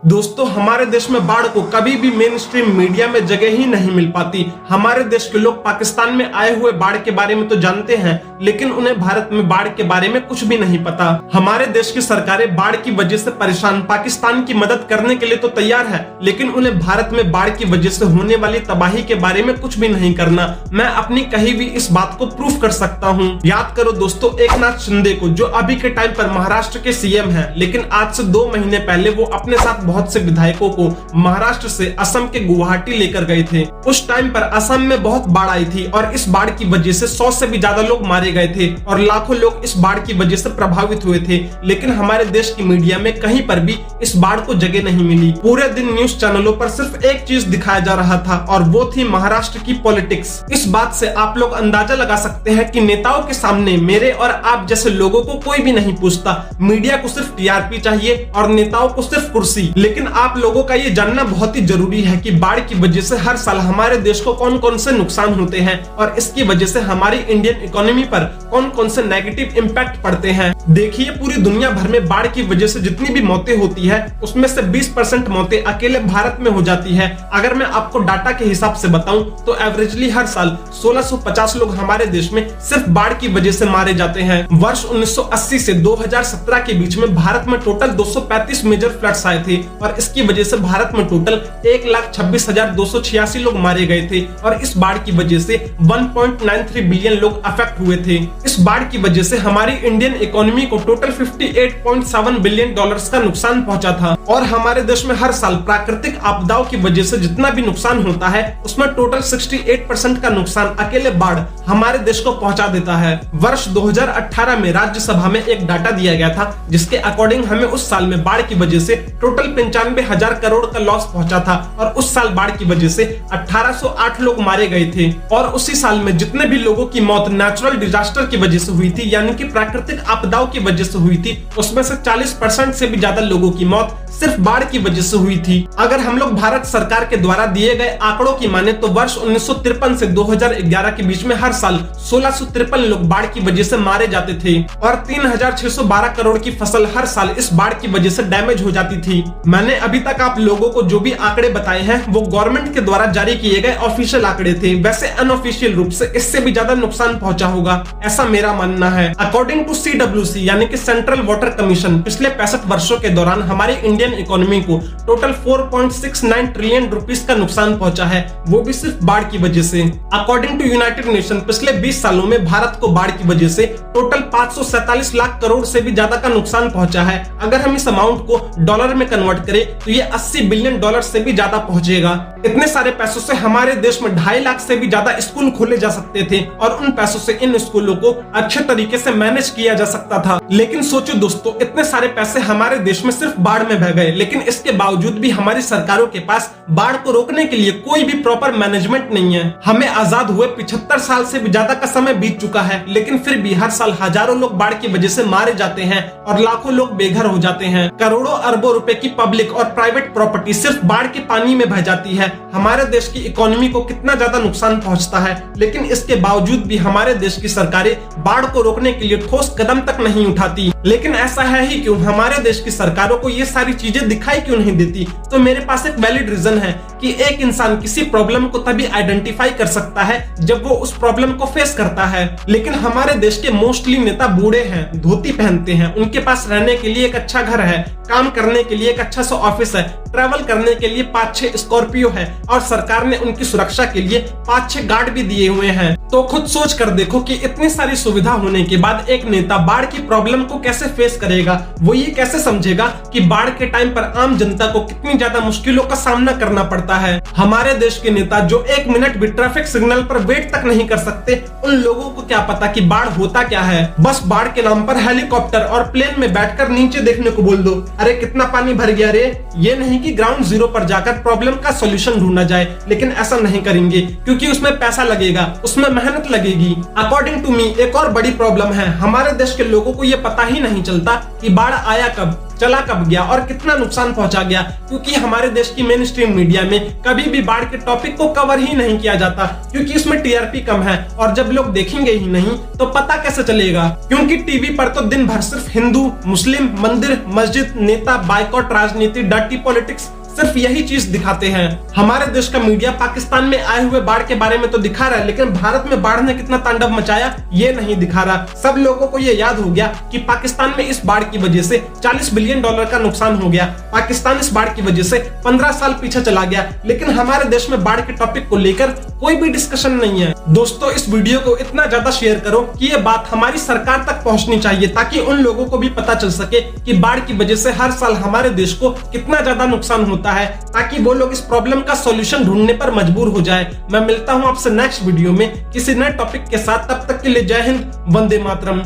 दोस्तों, हमारे देश में बाढ़ को कभी भी मेन स्ट्रीम मीडिया में जगह ही नहीं मिल पाती। हमारे देश के लोग पाकिस्तान में आए हुए बाढ़ के बारे में तो जानते हैं, लेकिन उन्हें भारत में बाढ़ के बारे में कुछ भी नहीं पता। हमारे देश की सरकारें बाढ़ की वजह से परेशान पाकिस्तान की मदद करने के लिए तो तैयार है, लेकिन उन्हें भारत में बाढ़ की वजह से होने वाली तबाही के बारे में कुछ भी नहीं करना। मैं अपनी कही भी इस बात को प्रूफ कर सकता हूँ। याद करो दोस्तों, एकनाथ शिंदे को, जो अभी के टाइम पर महाराष्ट्र के सीएम हैं, लेकिन आज से 2 महीने पहले वो अपने साथ बहुत से विधायकों को महाराष्ट्र से असम के गुवाहाटी लेकर गए थे। उस टाइम पर असम में बहुत बाढ़ आई थी और इस बाढ़ की वजह से 100 से भी ज्यादा लोग मारे गए थे और लाखों लोग इस बाढ़ की वजह से प्रभावित हुए थे। लेकिन हमारे देश की मीडिया में कहीं पर भी इस बाढ़ को जगह नहीं मिली। पूरे दिन न्यूज चैनलों पर सिर्फ एक चीज दिखाया जा रहा था और वो थी महाराष्ट्र की पॉलिटिक्स। इस बात से आप लोग अंदाजा लगा सकते हैं कि नेताओं के सामने मेरे और आप जैसे लोगों को कोई भी नहीं पूछता। मीडिया को सिर्फ टीआरपी चाहिए और नेताओं को सिर्फ कुर्सी। लेकिन आप लोगों का ये जानना बहुत ही जरूरी है कि बाढ़ की वजह से हर साल हमारे देश को कौन कौन से नुकसान होते हैं और इसकी वजह से हमारी इंडियन इकोनॉमी पर कौन कौन से नेगेटिव इम्पैक्ट पड़ते हैं। देखिए, पूरी दुनिया भर में बाढ़ की वजह से जितनी भी मौतें होती है, उसमें से 20% मौतें अकेले भारत में हो जाती है। अगर मैं आपको डाटा के हिसाब से बताऊं तो एवरेजली हर साल 1650 लोग हमारे देश में सिर्फ बाढ़ की वजह से मारे जाते हैं। वर्ष 1980 से 2017 के बीच में भारत में टोटल 235 मेजर फ्लड्स आए थे और इसकी वजह से भारत में टोटल 1,26,286 लोग मारे गए थे और इस बाढ़ की वजह से 1.93 बिलियन लोग अफेक्ट हुए थे। इस बाढ़ की वजह से हमारी इंडियन इकोनॉमी को टोटल 58.7 बिलियन डॉलर्स का नुकसान पहुंचा था। और हमारे देश में हर साल प्राकृतिक आपदाओं की वजह से जितना भी नुकसान होता है, उसमें टोटल 68% का नुकसान अकेले बाढ़ हमारे देश को पहुंचा देता है। वर्ष 2018 में राज्यसभा में एक डाटा दिया गया था, जिसके अकॉर्डिंग हमें उस साल में बाढ़ की वजह से टोटल 95,000 करोड़ का लॉस पहुंचा था और उस साल बाढ़ की वजह से 1808 लोग मारे गए थे। और उसी साल में जितने भी लोगों की मौत नेचुरल डिजास्टर की वजह से हुई थी, यानी कि प्राकृतिक आपदाओं की वजह से हुई थी, उसमें से 40% से भी ज्यादा लोगों की मौत सिर्फ बाढ़ की वजह से हुई थी। अगर हम लोग भारत सरकार के द्वारा दिए गए आंकड़ों की माने तो वर्ष 1953 से 2011 के बीच में हर साल 1653 लोग बाढ़ की वजह से मारे जाते थे और 3,612 करोड़ की फसल हर साल इस बाढ़ की वजह से डैमेज हो जाती थी। मैंने अभी तक आप लोगों को जो भी आंकड़े बताए हैं वो गवर्नमेंट के द्वारा जारी किए गए ऑफिशियल आंकड़े थे। वैसे अनऑफिशियल रूप से इससे भी ज्यादा नुकसान पहुंचा होगा, ऐसा मेरा मानना है। अकॉर्डिंग टू CWC यानी कि सेंट्रल वाटर कमीशन, पिछले 65 वर्षों के दौरान हमारी इंडियन इकोनॉमी को टोटल 4.69 ट्रिलियन रुपीस का नुकसान पहुंचा है, वो भी सिर्फ बाढ़ की वजह से। अकॉर्डिंग टू यूनाइटेड नेशन, पिछले 20 सालों में भारत को बाढ़ की वजह से टोटल 547 लाख करोड़ से भी ज्यादा का नुकसान पहुंचा है। अगर हम इस अमाउंट को डॉलर में कन्वर्ट करें तो ये 80 बिलियन डॉलर से भी ज्यादा पहुंचेगा। इतने सारे पैसों से हमारे देश में 2.5 लाख से भी ज्यादा स्कूल खोले जा सकते थे और उन पैसों से इन स्कूलों को अच्छे तरीके से मैनेज किया जा सकता था। लेकिन सोचो दोस्तों, इतने सारे पैसे हमारे देश में सिर्फ बाढ़ में बह गए, लेकिन इसके बावजूद भी हमारी सरकारों के पास बाढ़ को रोकने के लिए कोई भी प्रॉपर मैनेजमेंट नहीं है। हमें आजाद हुए 75 साल से भी ज्यादा का समय बीत चुका है, लेकिन फिर भी हर साल हजारों लोग बाढ़ की वजह से मारे जाते हैं और लाखों लोग बेघर हो जाते हैं। करोड़ों अरबों रुपए की पब्लिक और प्राइवेट प्रॉपर्टी सिर्फ बाढ़ के पानी में बह जाती है। हमारे देश की इकोनॉमी को कितना ज्यादा नुकसान पहुंचता है, लेकिन इसके बावजूद भी हमारे देश की सरकारें बाढ़ को रोकने के लिए ठोस कदम तक नहीं उठाती। लेकिन ऐसा है ही क्यों? हमारे देश की सरकारों को ये सारी चीजें दिखाई क्यों नहीं देती? तो मेरे पास एक वैलिड रीजन है कि एक इंसान किसी प्रॉब्लम को तभी आइडेंटिफाई कर सकता है जब वो उस प्रॉब्लम को फेस करता है। लेकिन हमारे देश के मोस्टली नेता बूढ़े हैं, धोती पहनते हैं, उनके पास रहने के लिए एक अच्छा घर है, काम करने के लिए एक अच्छा सा ऑफिस है, ट्रैवल करने के लिए 5-6 स्कॉर्पियो है और सरकार ने उनकी सुरक्षा के लिए 5-6 गार्ड भी दिए हुए हैं। तो खुद सोच कर देखो कि इतनी सारी सुविधा होने के बाद एक नेता बाढ़ की प्रॉब्लम को कैसे फेस करेगा। वो ये कैसे समझेगा कि बाढ़ के टाइम पर आम जनता को कितनी ज्यादा मुश्किलों का सामना करना पड़ता है। हमारे देश के नेता जो 1 मिनट भी ट्रैफिक सिग्नल पर वेट तक नहीं कर सकते, उन लोगों को क्या पता कि बाढ़ होता क्या है। बस बाढ़ के नाम पर हेलीकॉप्टर और प्लेन में बैठकर नीचे देखने को बोल दो, अरे कितना पानी भर गया रे। ये नहीं कि ग्राउंड जीरो पर जाकर प्रॉब्लम का सॉल्यूशन ढूंढा जाए, लेकिन ऐसा नहीं करेंगे क्योंकि उसमें पैसा लगेगा, उसमें मेहनत लगेगी। अकॉर्डिंग टू मी एक और बड़ी प्रॉब्लम है, हमारे देश के लोगों को ये पता ही नहीं चलता कि बाढ़ आया कब, चला कब गया और कितना नुकसान पहुंचा गया, क्योंकि हमारे देश की मेन स्ट्रीम मीडिया में कभी भी बाढ़ के टॉपिक को कवर ही नहीं किया जाता, क्योंकि इसमें टीआरपी कम है और जब लोग देखेंगे ही नहीं तो पता कैसे चलेगा। क्योंकि टीवी पर तो दिन भर सिर्फ हिंदू, मुस्लिम, मंदिर, मस्जिद, नेता, बाइकॉट, राजनीति, डर्टी पॉलिटिक्स, सिर्फ यही चीज दिखाते हैं। हमारे देश का मीडिया पाकिस्तान में आए हुए बाढ़ के बारे में तो दिखा रहा है, लेकिन भारत में बाढ़ ने कितना तांडव मचाया ये नहीं दिखा रहा। सब लोगों को ये याद हो गया कि पाकिस्तान में इस बाढ़ की वजह से $40 बिलियन का नुकसान हो गया। पाकिस्तान इस बाढ़ की वजह से 15 साल पीछे चला गया, लेकिन हमारे देश में बाढ़ के टॉपिक को लेकर कोई भी डिस्कशन नहीं है। दोस्तों, इस वीडियो को इतना ज्यादा शेयर करो कि ये बात हमारी सरकार तक पहुंचनी चाहिए, ताकि उन लोगों को भी पता चल सके कि बाढ़ की वजह से हर साल हमारे देश को कितना ज्यादा नुकसान होता है, ताकि वो लोग इस प्रॉब्लम का सॉल्यूशन ढूंढने पर मजबूर हो जाए। मैं मिलता हूं आपसे नेक्स्ट वीडियो में किसी नए टॉपिक के साथ। तब तक के लिए जय हिंद, वंदे मातरम।